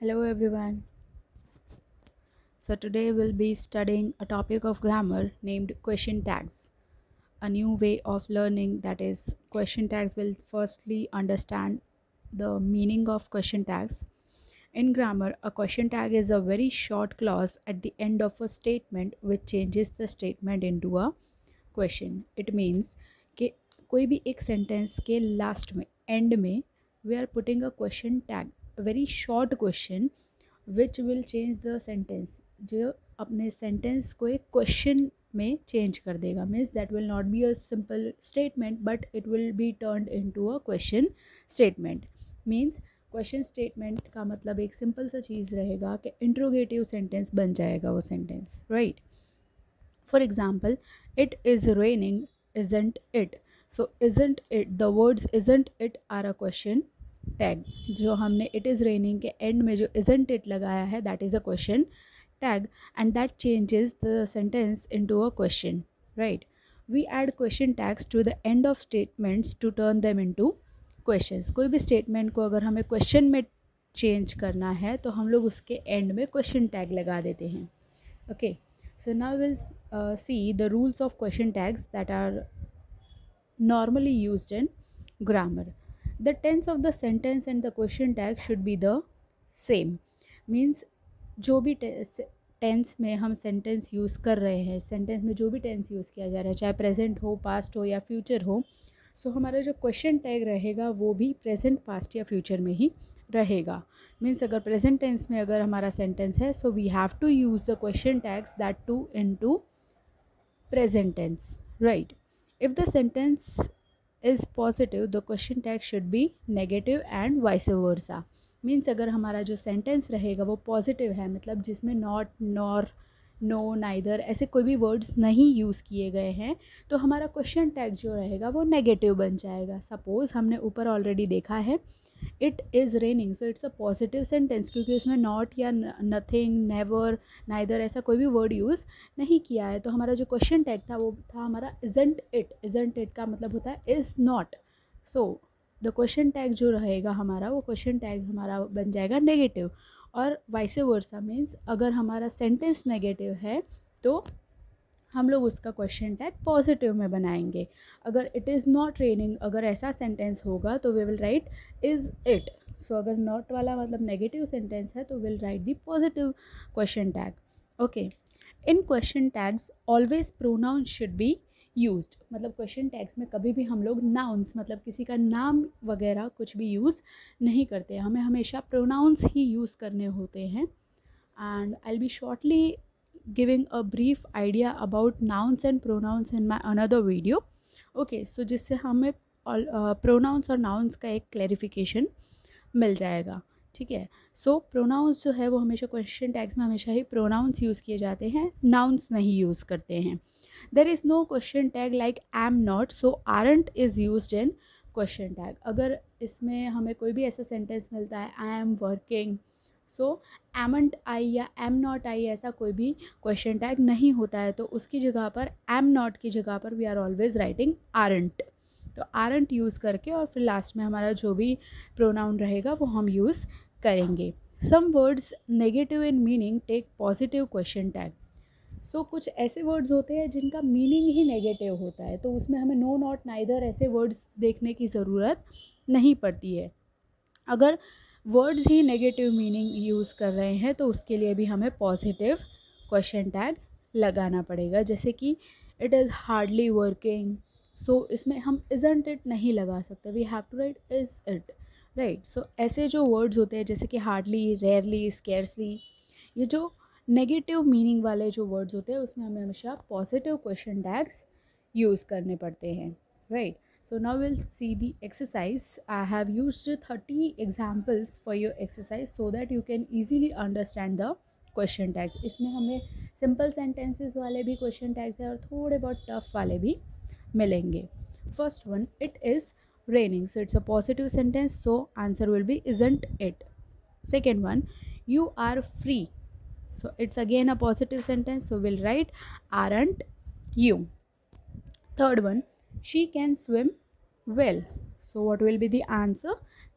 Hello everyone. So today we'll be studying a topic of grammar named question tags. A new way of learning, that is question tags, will firstly understand the meaning of question tags. In grammar, a question tag is a very short clause at the end of a statement which changes the statement into a question. It means कि कोई भी एक sentence के last में end में we are putting a question tag, very short question which will change the sentence, जो अपने sentence को एक क्वेश्चन में चेंज कर देगा. Means that will not be a simple statement but it will be turned into a question statement. Means question statement का मतलब एक सिंपल सा चीज़ रहेगा कि इंट्रोगेटिव सेंटेंस बन जाएगा वो sentence, right. For example, it is raining, isn't it? So isn't it, the words isn't it are a question tag. जो हमने it is raining के end में जो isn't it लगाया है, that is a question tag, and that changes the sentence into a question, right. We add question tags to the end of statements to turn them into questions. कोई भी statement को अगर हमें question में change करना है तो हम लोग उसके end में question tag लगा देते हैं. Okay, so now we'll see the rules of question tags that are normally used in grammar. The tense of the sentence and the question tag should be the same. Means जो भी tense में हम sentence use कर रहे हैं, sentence में जो भी टेंस यूज़ किया जा रहा है, चाहे प्रेजेंट हो, पास्ट हो या फ्यूचर हो, सो हमारा जो क्वेश्चन टैग रहेगा वो भी प्रेजेंट, पास्ट या फ्यूचर में ही रहेगा. मीन्स अगर प्रेजेंट टेंस में अगर हमारा सेंटेंस है, so we have to use the question tags that to into present tense, right. If the sentence is positive, the question tag should be negative and vice versa. Means अगर हमारा जो sentence रहेगा वो positive है, मतलब जिसमें not, nor, no, neither ऐसे कोई भी वर्ड्स नहीं यूज़ किए गए हैं, तो हमारा क्वेश्चन टैग जो रहेगा वो नेगेटिव बन जाएगा. सपोज़ हमने ऊपर ऑलरेडी देखा है it is raining, so it's a positive sentence क्योंकि उसमें नॉट या नथिंग, नेवर, नाइदर ऐसा कोई भी वर्ड यूज़ नहीं किया है. तो हमारा जो क्वेश्चन टैग था वो था हमारा इज़ंट इट. इज़ंट इट का मतलब होता है is not. So the question tag जो रहेगा हमारा, वो क्वेश्चन टैग हमारा बन जाएगा नेगेटिव. और वाइस वर्सा मीन्स अगर हमारा सेंटेंस नेगेटिव है तो हम लोग उसका क्वेश्चन टैग पॉजिटिव में बनाएंगे. अगर इट इज़ नॉट रेनिंग, अगर ऐसा सेंटेंस होगा तो we will write is it. So अगर नॉट वाला मतलब नेगेटिव सेंटेंस है तो will write the positive question tag. Okay, in question tags always pronoun should be used. मतलब क्वेश्चन टैग्स में कभी भी हम लोग नाउन्स, मतलब किसी का नाम वगैरह कुछ भी यूज़ नहीं करते, हमें हमेशा प्रोनाउंस ही यूज़ करने होते हैं. And I will be shortly giving a brief idea about nouns and pronouns in my another video. Okay, so जिससे हमें pronouns और nouns का एक clarification मिल जाएगा. ठीक है. सो प्रोनाउंस जो है वो हमेशा क्वेश्चन टैग्स में हमेशा ही प्रोनाउंस यूज़ किए जाते हैं, नाउन्स नहीं यूज़ करते हैं. There is no question tag like am not, so aren't is used in question tag. अगर इसमें हमें कोई भी ऐसा सेंटेंस मिलता है आई एम वर्किंग, सो एमंट आई या एम नॉट आई ऐसा कोई भी क्वेश्चन टैग नहीं होता है, तो उसकी जगह पर एम नॉट की जगह पर we are always writing aren't. तो आरंट यूज़ करके और फिर लास्ट में हमारा जो भी प्रोनाउन रहेगा वो हम यूज़ करेंगे. Some words negative in meaning take positive question tag. So कुछ ऐसे वर्ड्स होते हैं जिनका मीनिंग ही नेगेटिव होता है, तो उसमें हमें नो, नॉट, नाइदर ऐसे वर्ड्स देखने की ज़रूरत नहीं पड़ती है. अगर वर्ड्स ही नेगेटिव मीनिंग यूज़ कर रहे हैं तो उसके लिए भी हमें पॉजिटिव क्वेश्चन टैग लगाना पड़ेगा. जैसे कि it is hardly working, so इसमें हम इज़ंट इट नहीं लगा सकते, we have to write is it, right. So ऐसे जो वर्ड्स होते हैं जैसे कि हार्डली, रेयरली, स्केर्सली, ये जो नेगेटिव मीनिंग वाले जो वर्ड्स होते हैं उसमें हमें हमेशा पॉजिटिव क्वेश्चन टैग्स यूज़ करने पड़ते हैं, right. So now we'll see the exercise. I have used 30 examples for your exercise so that you can easily understand the question tags. इसमें हमें simple sentences वाले भी question tags हैं और थोड़े बहुत tough वाले भी मिलेंगे. First one, it is raining. So it's a positive sentence. So answer will be isn't it. Second one, you are free. So it's again a positive sentence. So we'll write aren't you. Third one, she can swim well. So what will be the answer?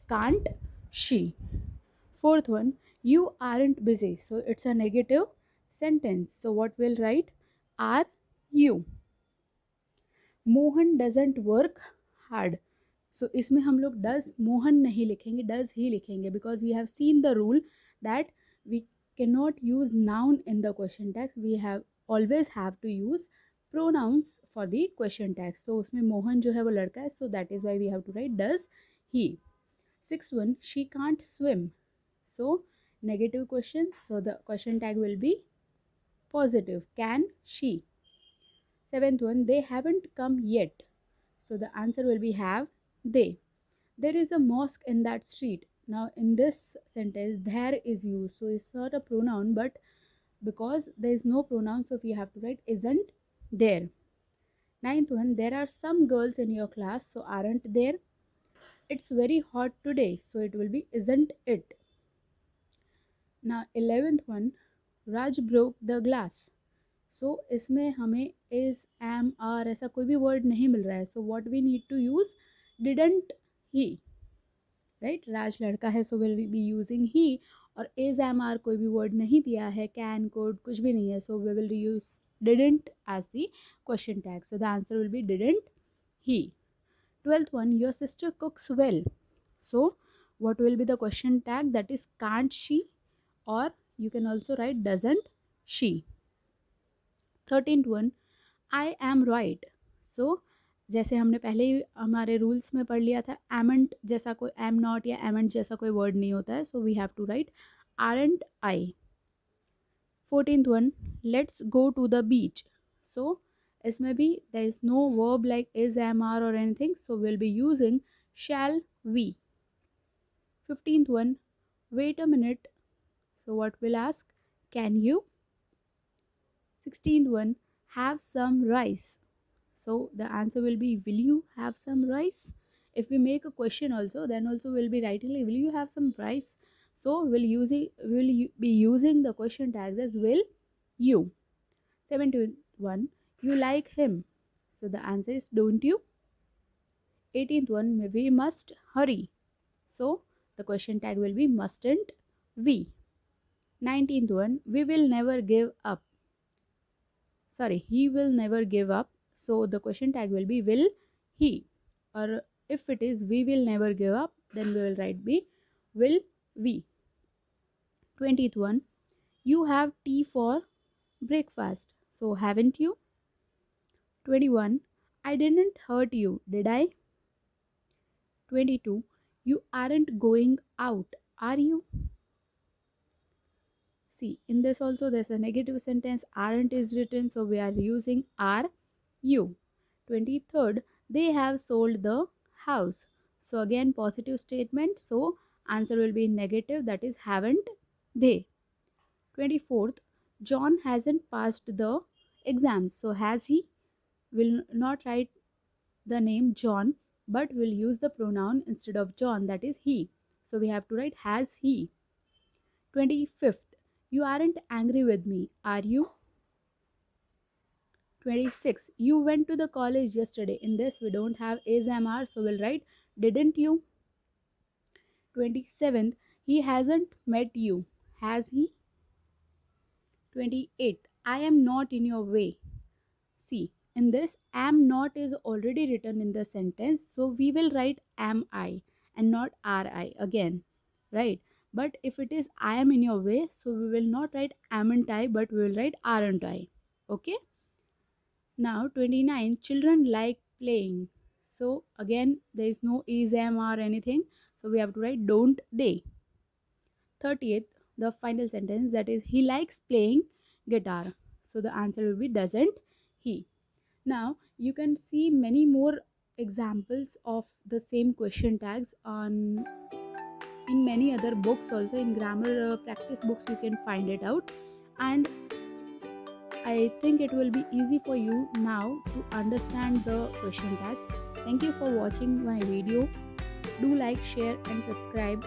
Can't she? Fourth one, You aren't busy, so it's a negative sentence. So what we'll write? Are you? Mohan doesn't work hard. So इसमें हम लोग does Mohan नहीं लिखेंगे, does he लिखेंगे, because we have seen the rule that we can not use noun in the question tags. We have always have to use pronouns for the question tags. तो उसमें मोहन जो है वो लड़का है, so that is why we have to write does he. 6th one, she can't swim. So negative question, so the question tag will be positive, can she. 7th one, they haven't come yet. So the answer will be have they. There is a mosque in that street. Now in this sentence there is used, so it's not a pronoun, but because there is no pronoun, so we have to write isn't there. 9th one, there are some girls in your class, so aren't there. It's very hot today, so it will be isn't it. Now 11th one, Raj broke the glass. सो इसमें हमें is M R ऐसा कोई भी word नहीं मिल रहा है. So what we need to use didn't he, right. Raj लड़का है, so will be using he. और इज़ एम आर कोई भी वर्ड नहीं दिया है, कैन कोड कुछ भी नहीं है, so we will use didn't as the question tag. So the answer will be didn't he. 12th one, your sister cooks well. So what will be the question tag? That is can't she, or you can also write doesn't she. 13th one, I am right. So जैसे हमने पहले ही हमारे rules में पढ़ लिया था, एमेंट जैसा कोई, एम नॉट या एमेंट जैसा कोई वर्ड नहीं होता है, so we have to write aren't I. 14th one, let's go to the beach. So इसमें भी there is no verb like is, am, are और anything, so will be using shall we. 15th one, wait a minute. So what we'll ask, can you. 16th one, have some rice. So the answer will be will you have some rice. If we make a question also, then also we'll be writing like will you have some rice. So will you be using the question tags as will you. 17th one, you like him. So the answer is don't you. 18th one, we must hurry. So the question tag will be mustn't we. 19th one, we will never give up. Sorry, he will never give up. So the question tag will be will he. Or if it is we will never give up, then we will write be will we. 20th one, you have tea for breakfast. So haven't you. 21, I didn't hurt you, did I. 22, you aren't going out, are you. See, in this also there's a negative sentence, aren't is written, so we are using are you. 23rd, they have sold the house. So again positive statement, so answer will be negative, that is haven't they. 24th, John hasn't passed the exams. So has he, will not write the name John, but will use the pronoun instead of John, that is he. So we have to write has he. 25th, you aren't angry with me, are you. 26, you went to the college yesterday. In this we don't have is, am, are, so we'll write didn't you. 27th, he hasn't met you, has he. 28th, I am not in your way. See, in this am not is already written in the sentence, so we will write am I and not are I again, right. But if it is I am in your way, so we will not write amn't I, but we will write aren't I. Okay. Now 29, children like playing. So again there is no is, am, or anything, so we have to write don't they. 30th, the final sentence, that is he likes playing guitar. So the answer will be doesn't he. Now you can see many more examples of the same question tags in many other books also. In grammar practice books you can find it out, and I think it will be easy for you now to understand the question tags. Thank you for watching my video. Do like, share and subscribe.